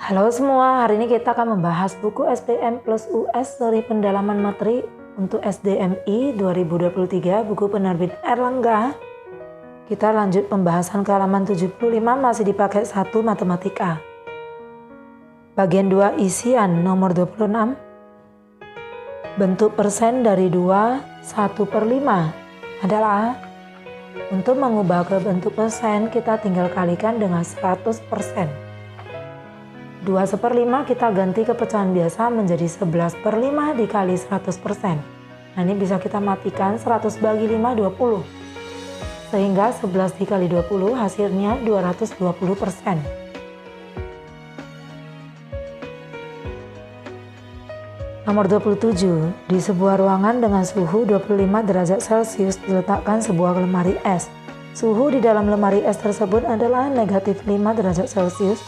Halo semua, hari ini kita akan membahas buku SBM plus US seri pendalaman materi untuk SDMI 2023, buku penerbit Erlangga. Kita lanjut pembahasan ke halaman 75, masih dipakai 1 matematika. Bagian 2 isian nomor 26. Bentuk persen dari 2, 1/5 adalah, untuk mengubah ke bentuk persen kita tinggal kalikan dengan 100%. 2/5 kita ganti ke pecahan biasa menjadi 11/5 dikali 100%. Nah, ini bisa kita matikan 100 bagi 5, 20. Sehingga 11 dikali 20 hasilnya 220%. Nomor 27, di sebuah ruangan dengan suhu 25 derajat Celcius diletakkan sebuah lemari es. Suhu di dalam lemari es tersebut adalah negatif 5 derajat Celcius.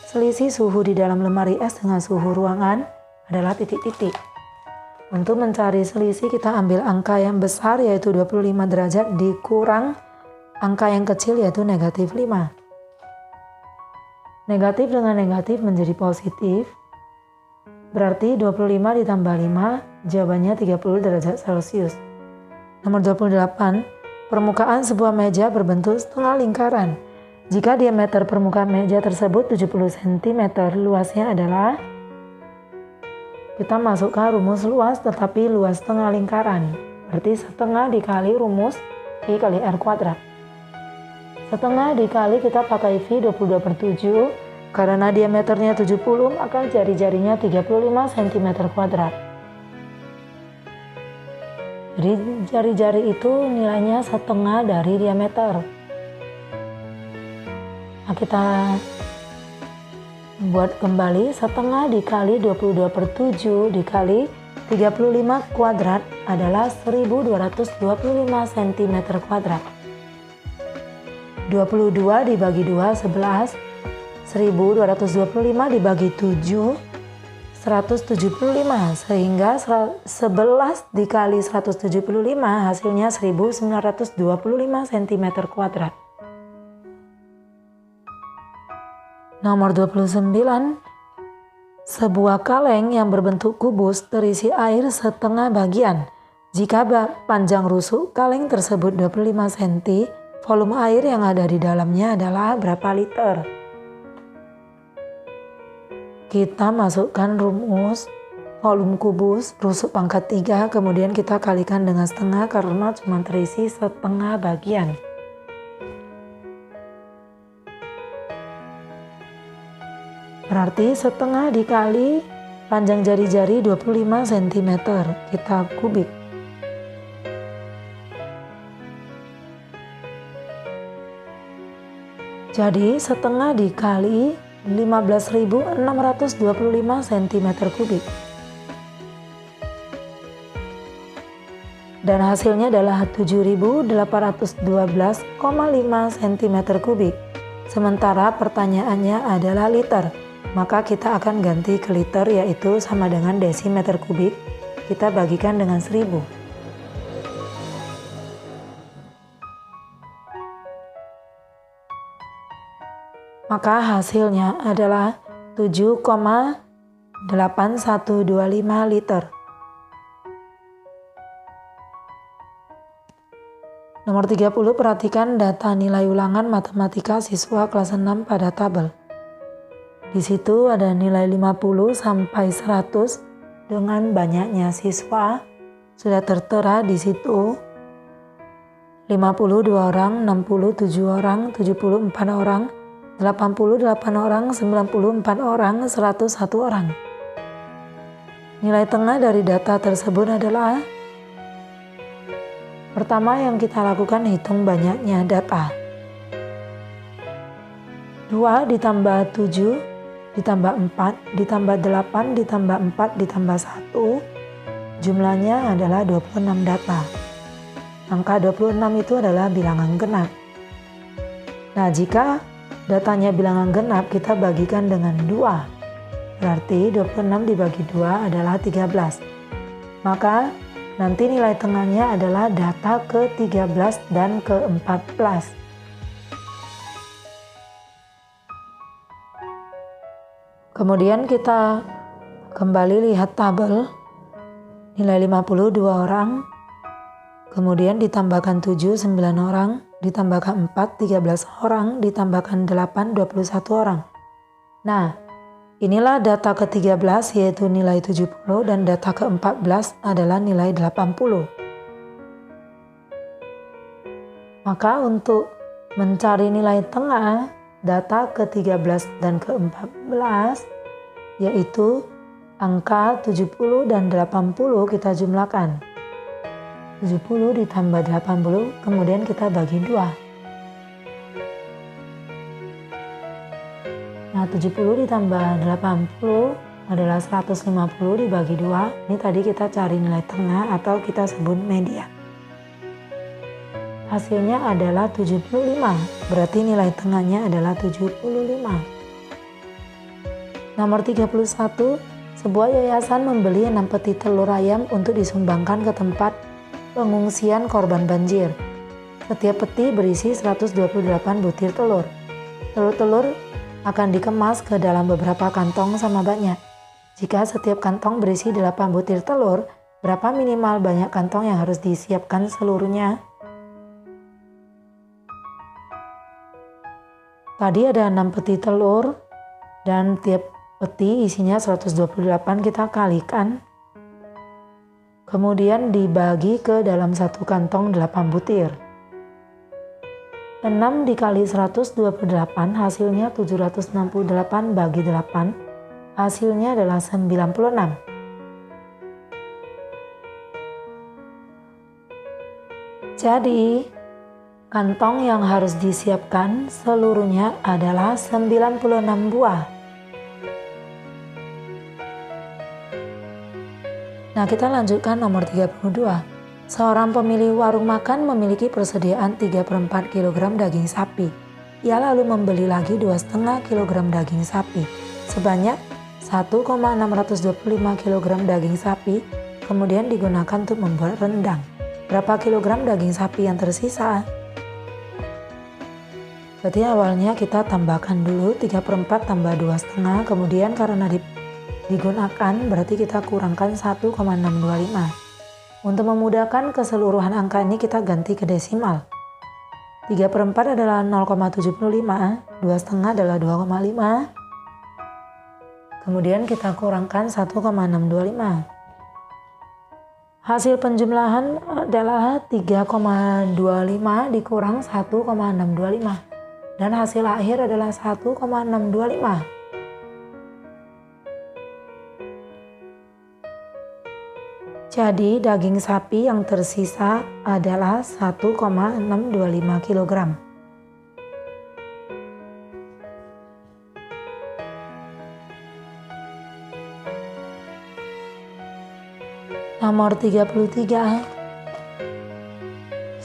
Selisih suhu di dalam lemari es dengan suhu ruangan adalah titik-titik. Untuk mencari selisih kita ambil angka yang besar yaitu 25 derajat dikurang angka yang kecil yaitu negatif 5. Negatif dengan negatif menjadi positif. Berarti 25 ditambah 5 jawabannya 30 derajat Celcius. Nomor 28, permukaan sebuah meja berbentuk setengah lingkaran. Jika diameter permukaan meja tersebut 70 cm, luasnya adalah, kita masukkan rumus luas tetapi luas setengah lingkaran. Berarti setengah dikali rumus I kali R kuadrat. Setengah dikali kita pakai V 22/7, karena diameternya 70 maka jari-jarinya 35 cm kuadrat. Jadi jari-jari itu nilainya setengah dari diameter. Nah, kita buat kembali, setengah dikali 22/7 dikali 35 kuadrat adalah 1225 cm kuadrat. 22 dibagi 2, 11. 1225 dibagi 7, 175. Sehingga 11 dikali 175 hasilnya 1925 cm kuadrat. Nomor 29, sebuah kaleng yang berbentuk kubus terisi air setengah bagian. Jika panjang rusuk kaleng tersebut 25 cm, volume air yang ada di dalamnya adalah berapa liter? Kita masukkan rumus volume kubus rusuk pangkat 3, kemudian kita kalikan dengan setengah karena cuma terisi setengah bagian. Berarti setengah dikali panjang jari-jari 25 cm, kita kubik. Jadi setengah dikali 15.625 cm kubik. Dan hasilnya adalah 7.812,5 cm kubik. Sementara pertanyaannya adalah liter. Maka kita akan ganti ke liter yaitu sama dengan desimeter kubik. Kita bagikan dengan 1000. Maka hasilnya adalah 7,8125 liter. Nomor 30, perhatikan data nilai ulangan matematika siswa kelas 6 pada tabel. Di situ ada nilai 50 sampai 100 dengan banyaknya siswa sudah tertera di situ. 52 orang, 67 orang, 74 orang, 88 orang, 94 orang, 101 orang. Nilai tengah dari data tersebut adalah, pertama yang kita lakukan hitung banyaknya data. 2 ditambah 7 ditambah 4 ditambah 8 ditambah 4 ditambah 1, jumlahnya adalah 26 data. Angka 26 itu adalah bilangan genap. Nah, jika datanya bilangan genap kita bagikan dengan 2. Berarti 26 dibagi 2 adalah 13. Maka nanti nilai tengahnya adalah data ke-13 dan ke-14. Kemudian kita kembali lihat tabel, nilai 50 2 orang, kemudian ditambahkan 7 9 orang, ditambahkan 4 13 orang, ditambahkan 8 21 orang. Nah, inilah data ke-13 yaitu nilai 70 dan data ke-14 adalah nilai 80. Maka untuk mencari nilai tengah data ke-13 dan ke-14 yaitu angka 70 dan 80 kita jumlahkan. 70 ditambah 80 kemudian kita bagi 2. Nah 70 ditambah 80 adalah 150 dibagi 2. Ini tadi kita cari nilai tengah atau kita sebut media. Hasilnya adalah 75, berarti nilai tengahnya adalah 75. Nomor 31, sebuah yayasan membeli 6 peti telur ayam untuk disumbangkan ke tempat pengungsian korban banjir. Setiap peti berisi 128 butir telur. Telur-telur akan dikemas ke dalam beberapa kantong sama banyak. Jika setiap kantong berisi 8 butir telur, berapa minimal banyak kantong yang harus disiapkan seluruhnya? Tadi ada 6 peti telur dan tiap peti isinya 128 kita kalikan. Kemudian dibagi ke dalam satu kantong 8 butir. 6 dikali 128 hasilnya 768 bagi 8. Hasilnya adalah 96. Jadi kantong yang harus disiapkan seluruhnya adalah 96 buah. Nah, kita lanjutkan nomor 32. Seorang pemilik warung makan memiliki persediaan 3/4 kg daging sapi. Ia lalu membeli lagi 2,5 kg daging sapi. Sebanyak 1,625 kg daging sapi kemudian digunakan untuk membuat rendang. Berapa kilogram daging sapi yang tersisa? Berarti awalnya kita tambahkan dulu 3/4 tambah 2,5, kemudian karena digunakan berarti kita kurangkan 1,625. Untuk memudahkan keseluruhan angka ini kita ganti ke desimal. 3/4 adalah 0,75, 2,5 adalah 2,5. Kemudian kita kurangkan 1,625. Hasil penjumlahan adalah 3,25 dikurang 1,625. Dan hasil akhir adalah 1,625. Jadi daging sapi yang tersisa adalah 1,625 kg. Nomor 33.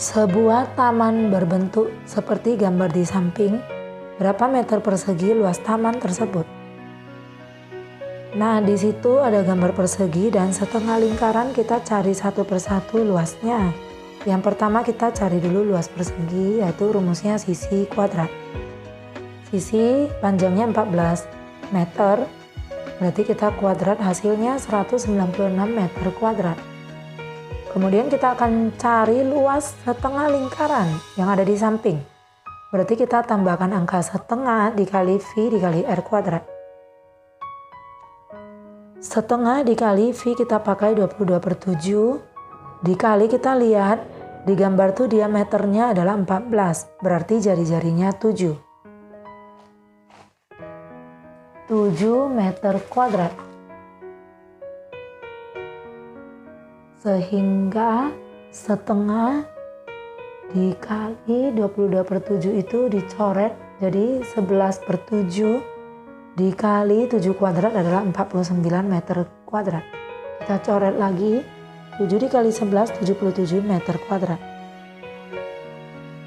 Sebuah taman berbentuk seperti gambar di samping. Berapa meter persegi luas taman tersebut? Nah, di situ ada gambar persegi dan setengah lingkaran kita cari satu persatu luasnya. Yang pertama kita cari dulu luas persegi, yaitu rumusnya sisi kuadrat. Sisi panjangnya 14 meter, berarti kita kuadrat hasilnya 196 meter kuadrat. Kemudian kita akan cari luas setengah lingkaran yang ada di samping. Berarti kita tambahkan angka setengah dikali V dikali R kuadrat. Setengah dikali V kita pakai 22/7. Dikali kita lihat di gambar tuh diameternya adalah 14. Berarti jari-jarinya 7. 7 meter kuadrat. Sehingga setengah dikali 22/7 itu dicoret jadi 11/7 dikali 7 kuadrat adalah 49 meter kuadrat. Kita coret lagi 7 dikali 11 77 meter kuadrat.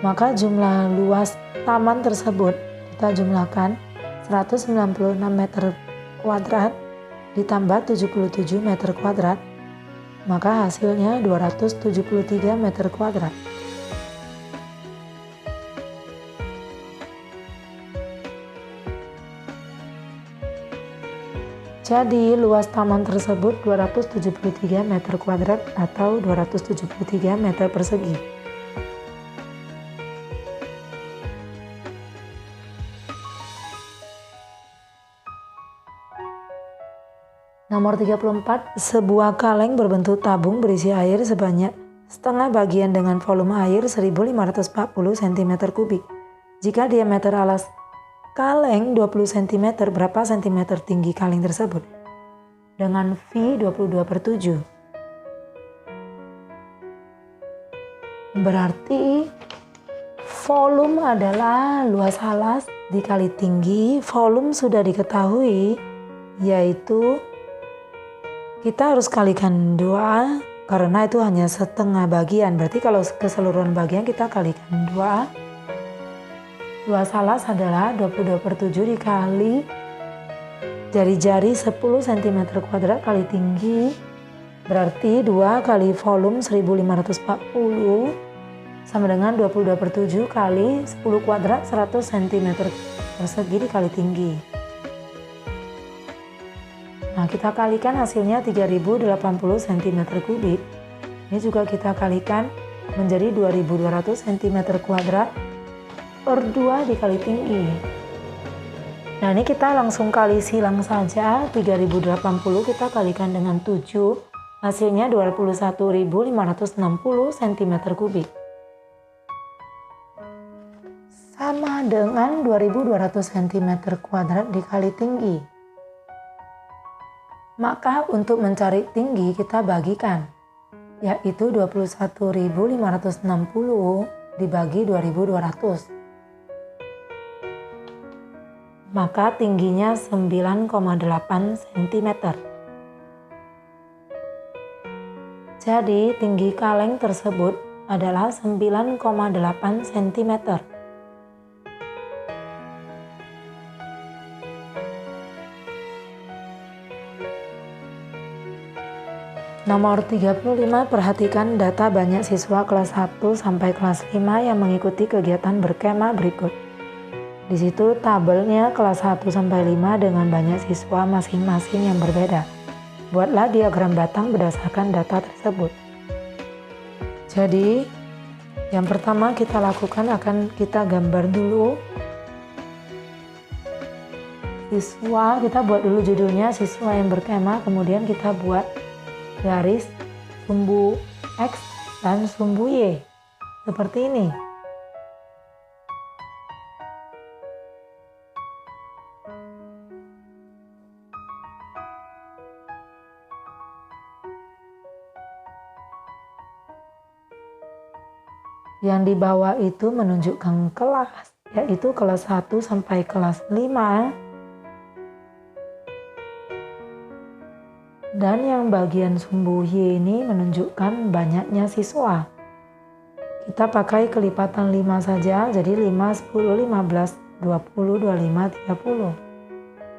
Maka jumlah luas taman tersebut kita jumlahkan 196 meter kuadrat ditambah 77 meter kuadrat. Maka hasilnya 273 meter kuadrat. Jadi luas taman tersebut 273 meter kuadrat atau 273 meter persegi. Nomor 34, sebuah kaleng berbentuk tabung berisi air sebanyak setengah bagian dengan volume air 1540 cm3. Jika diameter alas kaleng 20 cm, berapa cm tinggi kaleng tersebut? Dengan V 22/7. Berarti volume adalah luas alas dikali tinggi. Volume sudah diketahui, yaitu kita harus kalikan 2 karena itu hanya setengah bagian. Berarti kalau keseluruhan bagian kita kalikan 2. Luas alas adalah 22/7 dikali jari-jari 10 cm2 kali tinggi. Berarti 2 kali volume 1540 sama dengan 22/7 kali 10 kuadrat 100 cm persegi dikali tinggi. Nah, kita kalikan hasilnya 3080 cm3. Ini juga kita kalikan menjadi 2200 cm2 per 2 dikali tinggi. Nah, ini kita langsung kali silang saja. 3080 kita kalikan dengan 7, hasilnya 21.560 cm3. Sama dengan 2200 cm2 dikali tinggi. Maka untuk mencari tinggi kita bagikan, yaitu 21.560 dibagi 2.200. Maka tingginya 9,8 cm. Jadi tinggi kaleng tersebut adalah 9,8 cm. Nomor 35, perhatikan data banyak siswa kelas 1 sampai kelas 5 yang mengikuti kegiatan berkemah berikut. Di situ tabelnya kelas 1 sampai 5 dengan banyak siswa masing-masing yang berbeda. Buatlah diagram batang berdasarkan data tersebut. Jadi, yang pertama kita lakukan akan kita gambar dulu. Siswa, kita buat dulu judulnya siswa yang berkemah, kemudian kita buat garis sumbu X dan sumbu Y seperti ini. Yang di bawah itu menunjukkan kelas, yaitu kelas 1 sampai kelas 5. Dan yang bagian sumbu Y ini menunjukkan banyaknya siswa. Kita pakai kelipatan 5 saja, jadi 5, 10, 15, 20, 25, 30.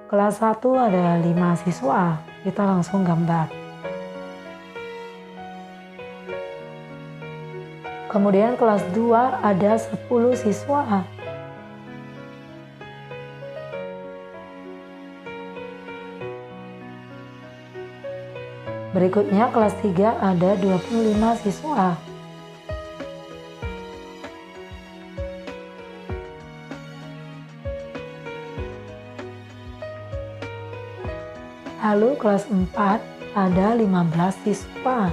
Kelas 1 ada 5 siswa, kita langsung gambar. Kemudian kelas 2 ada 10 siswa. Berikutnya kelas 3 ada 25 siswa. Lalu kelas 4 ada 15 siswa.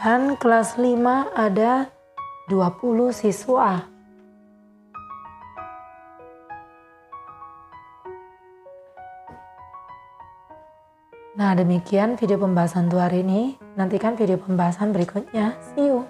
Dan kelas 5 ada 20 siswa. Nah, demikian video pembahasan untuk hari ini. Nantikan video pembahasan berikutnya. See you.